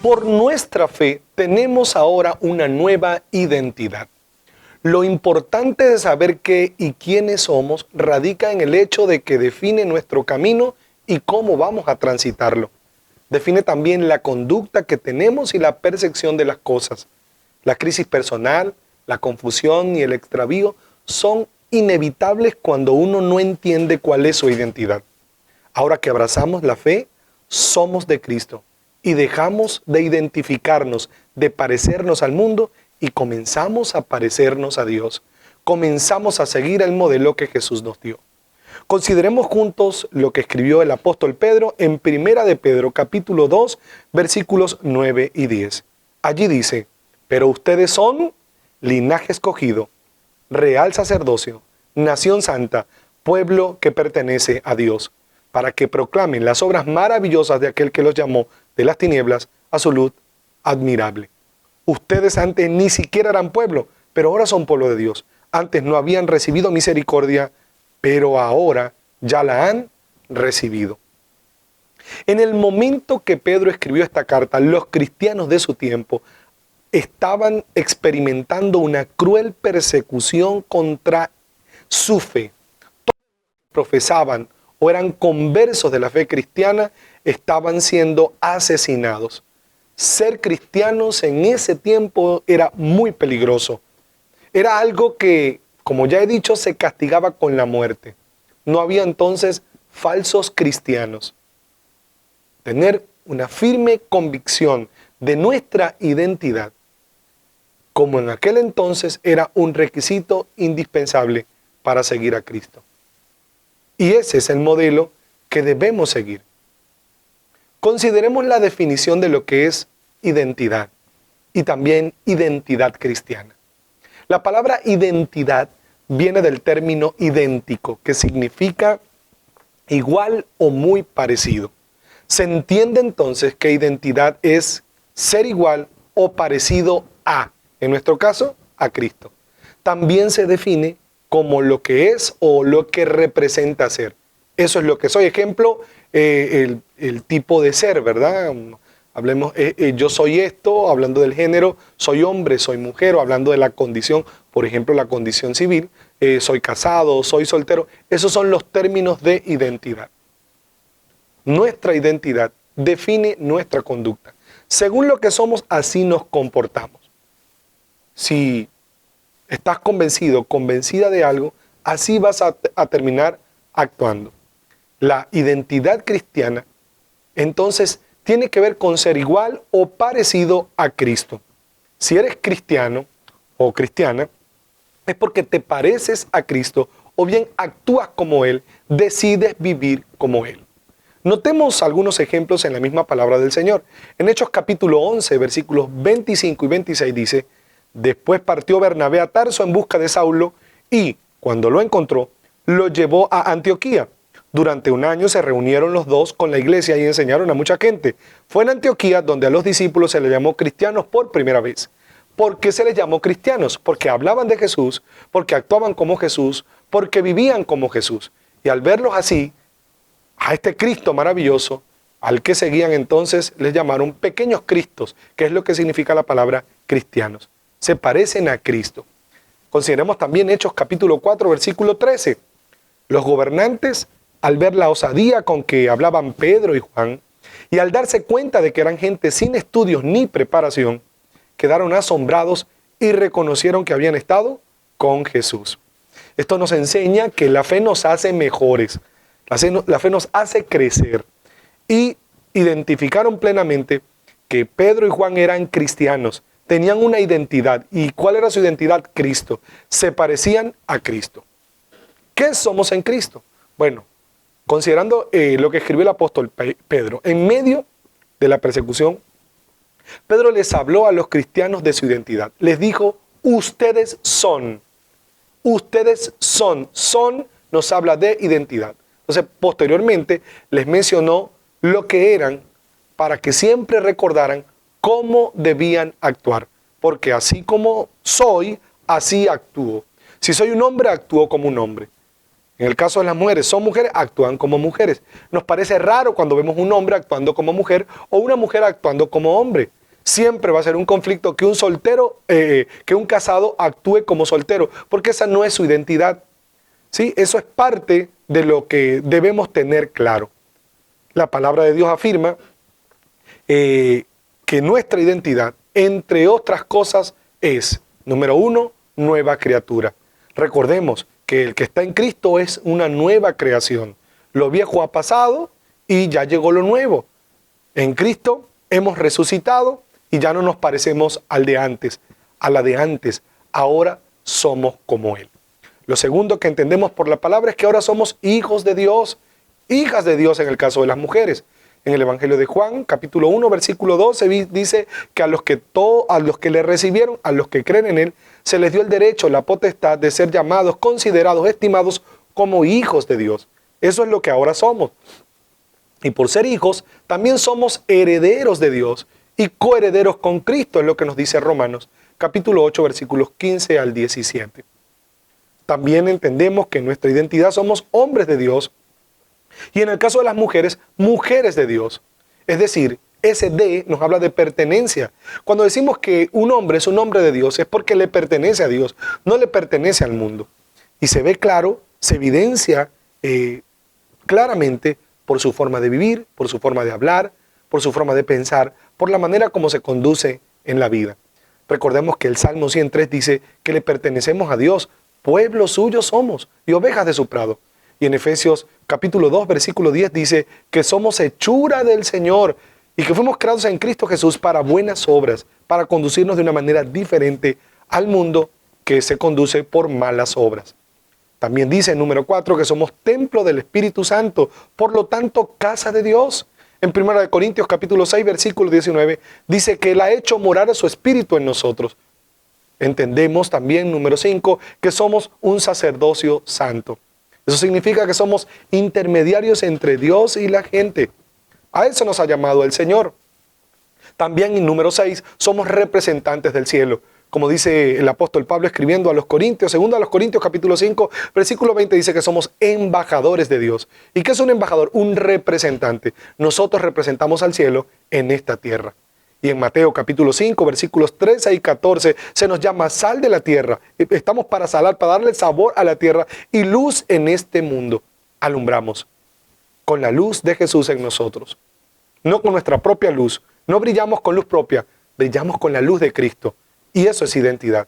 Por nuestra fe tenemos ahora una nueva identidad. Lo importante de saber qué y quiénes somos radica en el hecho de que define nuestro camino y cómo vamos a transitarlo. Define también la conducta que tenemos y la percepción de las cosas. La crisis personal, la confusión y el extravío son inevitables cuando uno no entiende cuál es su identidad. Ahora que abrazamos la fe, somos de Cristo y dejamos de identificarnos, de parecernos al mundo y comenzamos a parecernos a Dios. Comenzamos a seguir el modelo que Jesús nos dio. Consideremos juntos lo que escribió el apóstol Pedro en 1 de Pedro, capítulo 2, versículos 9 y 10. Allí dice: pero ustedes son linaje escogido, real sacerdocio, nación santa, pueblo que pertenece a Dios, para que proclamen las obras maravillosas de aquel que los llamó de las tinieblas a su luz admirable. Ustedes antes ni siquiera eran pueblo, pero ahora son pueblo de Dios. Antes no habían recibido misericordia, pero ahora ya la han recibido. En el momento que Pedro escribió esta carta, los cristianos de su tiempo estaban experimentando una cruel persecución contra su fe. Todos los que profesaban o eran conversos de la fe cristiana estaban siendo asesinados. Ser cristianos en ese tiempo era muy peligroso. Era algo que, como ya he dicho, se castigaba con la muerte. No había entonces falsos cristianos. Tener una firme convicción de nuestra identidad, como en aquel entonces, era un requisito indispensable para seguir a Cristo. Y ese es el modelo que debemos seguir. Consideremos la definición de lo que es identidad y también identidad cristiana. La palabra identidad viene del término idéntico, que significa igual o muy parecido. Se entiende entonces que identidad es ser igual o parecido a, en nuestro caso, a Cristo. También se define como lo que es o lo que representa ser. Eso es lo que soy. Ejemplo, el tipo de ser, ¿verdad? Hablemos, yo soy esto, hablando del género, soy hombre, soy mujer, o hablando de la condición, por ejemplo, la condición civil, soy casado, soy soltero. Esos son los términos de identidad. Nuestra identidad define nuestra conducta. Según lo que somos, así nos comportamos. Si estás convencido, convencida de algo, así vas a terminar actuando. La identidad cristiana, entonces, tiene que ver con ser igual o parecido a Cristo. Si eres cristiano o cristiana, es porque te pareces a Cristo o bien actúas como Él, decides vivir como Él. Notemos algunos ejemplos en la misma palabra del Señor. En Hechos capítulo 11, versículos 25 y 26 dice: después partió Bernabé a Tarso en busca de Saulo y, cuando lo encontró, lo llevó a Antioquía. Durante un año se reunieron los dos con la iglesia y enseñaron a mucha gente. Fue en Antioquía donde a los discípulos se les llamó cristianos por primera vez. ¿Por qué se les llamó cristianos? Porque hablaban de Jesús, porque actuaban como Jesús, porque vivían como Jesús. Y al verlos así, a este Cristo maravilloso, al que seguían entonces, les llamaron pequeños Cristos, que es lo que significa la palabra cristianos. Se parecen a Cristo. Consideremos también Hechos capítulo 4, versículo 13. Los gobernantes, al ver la osadía con que hablaban Pedro y Juan, y al darse cuenta de que eran gente sin estudios ni preparación, quedaron asombrados y reconocieron que habían estado con Jesús. Esto nos enseña que la fe nos hace mejores, la fe nos hace crecer, y identificaron plenamente que Pedro y Juan eran cristianos, tenían una identidad. ¿Y cuál era su identidad? Cristo. Se parecían a Cristo. ¿Qué somos en Cristo? Bueno, considerando lo que escribió el apóstol Pedro, en medio de la persecución, Pedro les habló a los cristianos de su identidad. Les dijo: ustedes son. Ustedes son. Son nos habla de identidad. Entonces, posteriormente, les mencionó lo que eran para que siempre recordaran cómo debían actuar. Porque así como soy, así actúo. Si soy un hombre, actúo como un hombre. En el caso de las mujeres, son mujeres, actúan como mujeres. Nos parece raro cuando vemos un hombre actuando como mujer o una mujer actuando como hombre. Siempre va a ser un conflicto que un soltero, que un casado actúe como soltero, porque esa no es su identidad. ¿Sí? Eso es parte de lo que debemos tener claro. La palabra de Dios afirma que nuestra identidad, entre otras cosas, es, número 1, nueva criatura. Recordemos que el que está en Cristo es una nueva creación. Lo viejo ha pasado y ya llegó lo nuevo. En Cristo hemos resucitado y ya no nos parecemos al de antes, a la de antes. Ahora somos como Él. Lo segundo que entendemos por la palabra es que ahora somos hijos de Dios, hijas de Dios en el caso de las mujeres. En el Evangelio de Juan, capítulo 1, versículo 12, dice que a los que le recibieron, a los que creen en Él, se les dio el derecho, la potestad de ser llamados, considerados, estimados como hijos de Dios. Eso es lo que ahora somos. Y por ser hijos, también somos herederos de Dios y coherederos con Cristo, es lo que nos dice Romanos, capítulo 8, versículos 15 al 17. También entendemos que en nuestra identidad somos hombres de Dios y en el caso de las mujeres, mujeres de Dios. Es decir, ese de nos habla de pertenencia. Cuando decimos que un hombre es un hombre de Dios, es porque le pertenece a Dios, no le pertenece al mundo. Y se ve claro, se evidencia claramente por su forma de vivir, por su forma de hablar, por su forma de pensar, por la manera como se conduce en la vida. Recordemos que el Salmo 103 dice que le pertenecemos a Dios, pueblo suyo somos y ovejas de su prado. Y en Efesios capítulo 2, versículo 10 dice que somos hechura del Señor y que fuimos creados en Cristo Jesús para buenas obras, para conducirnos de una manera diferente al mundo que se conduce por malas obras. También dice en número 4 que somos templo del Espíritu Santo, por lo tanto casa de Dios. En 1 Corintios capítulo 6, versículo 19 dice que Él ha hecho morar a su Espíritu en nosotros. Entendemos también, número 5, que somos un sacerdocio santo. Eso significa que somos intermediarios entre Dios y la gente. A eso nos ha llamado el Señor. También en número 6, somos representantes del cielo. Como dice el apóstol Pablo escribiendo a los Corintios, segundo a los Corintios capítulo 5, versículo 20 dice que somos embajadores de Dios. ¿Y qué es un embajador? Un representante. Nosotros representamos al cielo en esta tierra. Y en Mateo capítulo 5, versículos 13 y 14, se nos llama sal de la tierra. Estamos para salar, para darle sabor a la tierra y luz en este mundo. Alumbramos con la luz de Jesús en nosotros. No con nuestra propia luz. No brillamos con luz propia, brillamos con la luz de Cristo. Y eso es identidad.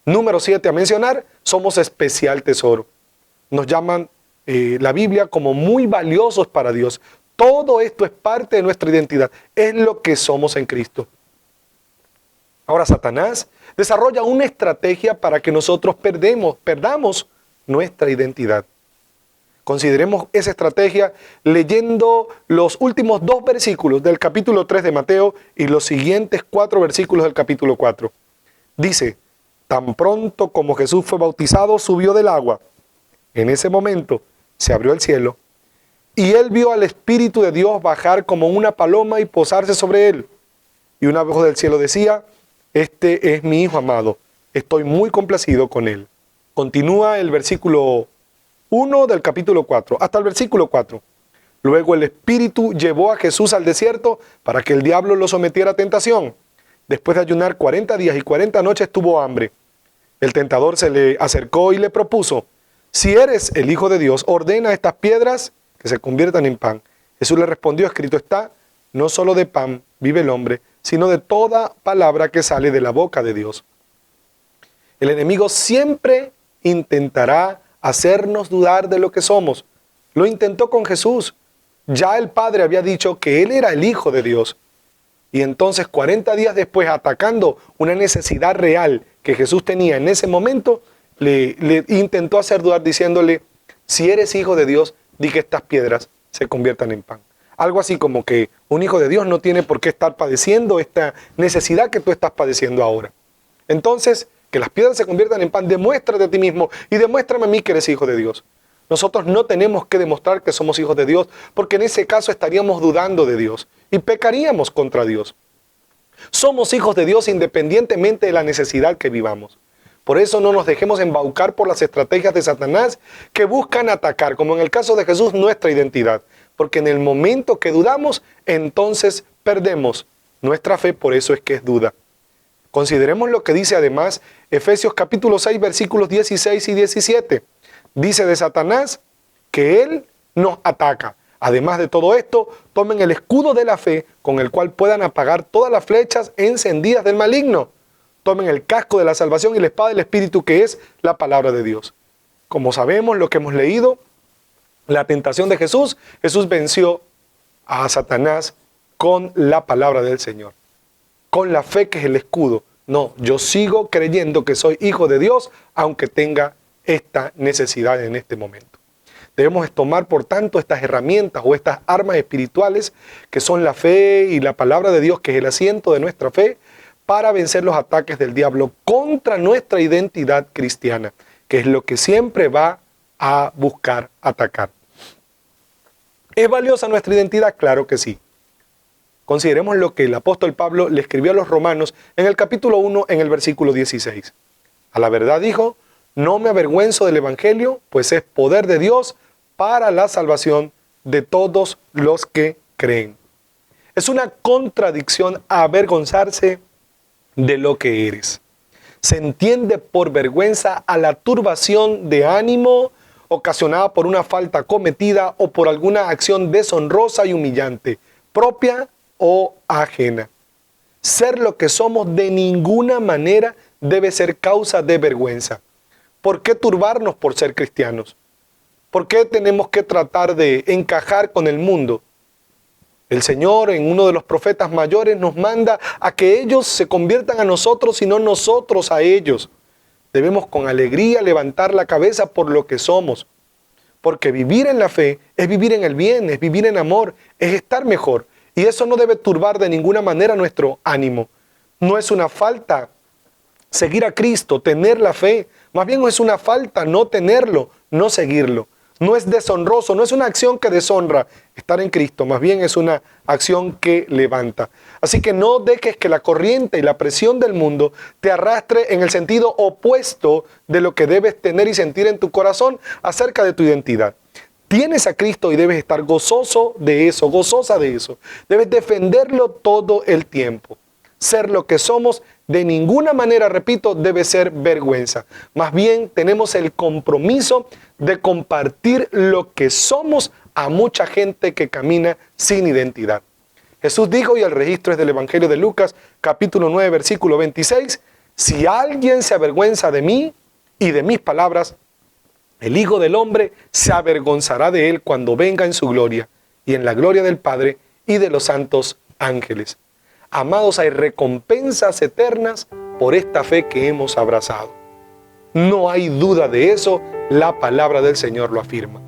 Número 7 a mencionar, somos especial tesoro. Nos llaman la Biblia como muy valiosos para Dios. Todo esto es parte de nuestra identidad, es lo que somos en Cristo. Ahora Satanás desarrolla una estrategia para que nosotros perdamos nuestra identidad. Consideremos esa estrategia leyendo los últimos 2 versículos del capítulo 3 de Mateo y los siguientes 4 versículos del capítulo 4. Dice, tan pronto como Jesús fue bautizado, subió del agua. En ese momento se abrió el cielo. Y él vio al Espíritu de Dios bajar como una paloma y posarse sobre él. Y una voz del cielo decía, este es mi Hijo amado, estoy muy complacido con él. Continúa el versículo 1 del capítulo 4, hasta el versículo 4. Luego el Espíritu llevó a Jesús al desierto para que el diablo lo sometiera a tentación. Después de ayunar 40 días y 40 noches tuvo hambre. El tentador se le acercó y le propuso, si eres el Hijo de Dios, ordena a estas piedras que se conviertan en pan. Jesús le respondió, escrito está, no solo de pan vive el hombre, sino de toda palabra que sale de la boca de Dios. El enemigo siempre intentará hacernos dudar de lo que somos. Lo intentó con Jesús. Ya el Padre había dicho que Él era el Hijo de Dios. Y entonces 40 días después, atacando una necesidad real que Jesús tenía en ese momento, le intentó hacer dudar diciéndole, si eres hijo de Dios, di que estas piedras se conviertan en pan. Algo así como que un hijo de Dios no tiene por qué estar padeciendo esta necesidad que tú estás padeciendo ahora. Entonces, que las piedras se conviertan en pan, demuéstrate a ti mismo y demuéstrame a mí que eres hijo de Dios. Nosotros no tenemos que demostrar que somos hijos de Dios, porque en ese caso estaríamos dudando de Dios y pecaríamos contra Dios. Somos hijos de Dios independientemente de la necesidad que vivamos. Por eso no nos dejemos embaucar por las estrategias de Satanás que buscan atacar, como en el caso de Jesús, nuestra identidad. Porque en el momento que dudamos, entonces perdemos nuestra fe, por eso es que es duda. Consideremos lo que dice además Efesios capítulo 6, versículos 16 y 17. Dice de Satanás que él nos ataca. Además de todo esto, tomen el escudo de la fe con el cual puedan apagar todas las flechas encendidas del maligno. Tomen el casco de la salvación y la espada del Espíritu, que es la palabra de Dios. Como sabemos, lo que hemos leído, la tentación de Jesús, Jesús venció a Satanás con la palabra del Señor, con la fe que es el escudo. No, yo sigo creyendo que soy hijo de Dios, aunque tenga esta necesidad en este momento. Debemos tomar, por tanto, estas herramientas o estas armas espirituales que son la fe y la palabra de Dios, que es el asiento de nuestra fe, para vencer los ataques del diablo contra nuestra identidad cristiana, que es lo que siempre va a buscar atacar. ¿Es valiosa nuestra identidad? Claro que sí. Consideremos lo que el apóstol Pablo le escribió a los romanos en el capítulo 1, en el versículo 16. A la verdad dijo, no me avergüenzo del evangelio, pues es poder de Dios para la salvación de todos los que creen. Es una contradicción avergonzarse de lo que eres. Se entiende por vergüenza a la turbación de ánimo ocasionada por una falta cometida o por alguna acción deshonrosa y humillante, propia o ajena. Ser lo que somos de ninguna manera debe ser causa de vergüenza. ¿Por qué turbarnos por ser cristianos? ¿Por qué tenemos que tratar de encajar con el mundo? El Señor, en uno de los profetas mayores, nos manda a que ellos se conviertan a nosotros y no nosotros a ellos. Debemos con alegría levantar la cabeza por lo que somos. Porque vivir en la fe es vivir en el bien, es vivir en amor, es estar mejor. Y eso no debe turbar de ninguna manera nuestro ánimo. No es una falta seguir a Cristo, tener la fe. Más bien es una falta no tenerlo, no seguirlo. No es deshonroso, no es una acción que deshonra estar en Cristo, más bien es una acción que levanta. Así que no dejes que la corriente y la presión del mundo te arrastre en el sentido opuesto de lo que debes tener y sentir en tu corazón acerca de tu identidad. Tienes a Cristo y debes estar gozoso de eso, gozosa de eso. Debes defenderlo todo el tiempo. Ser lo que somos de ninguna manera, repito, debe ser vergüenza. Más bien tenemos el compromiso de compartir lo que somos a mucha gente que camina sin identidad. Jesús dijo, y el registro es del Evangelio de Lucas, capítulo 9, versículo 26, si alguien se avergüenza de mí y de mis palabras, el Hijo del Hombre se avergonzará de él cuando venga en su gloria y en la gloria del Padre y de los santos ángeles. Amados, hay recompensas eternas por esta fe que hemos abrazado. No hay duda de eso, la palabra del Señor lo afirma.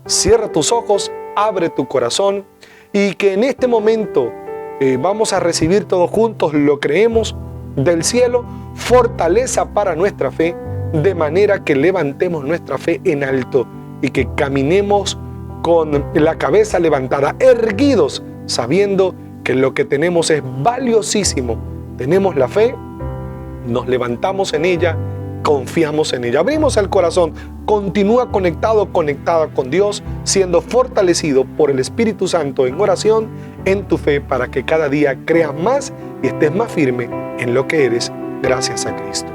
Cierra tus ojos, abre tu corazón y que en este momento vamos a recibir todos juntos, lo creemos, del cielo, fortaleza para nuestra fe, de manera que levantemos nuestra fe en alto y que caminemos con la cabeza levantada, erguidos, sabiendo que lo que tenemos es valiosísimo. Tenemos la fe, nos levantamos en ella, confiamos en ella. Abrimos el corazón, continúa conectado, conectada con Dios, siendo fortalecido por el Espíritu Santo en oración, en tu fe, para que cada día creas más y estés más firme en lo que eres, gracias a Cristo.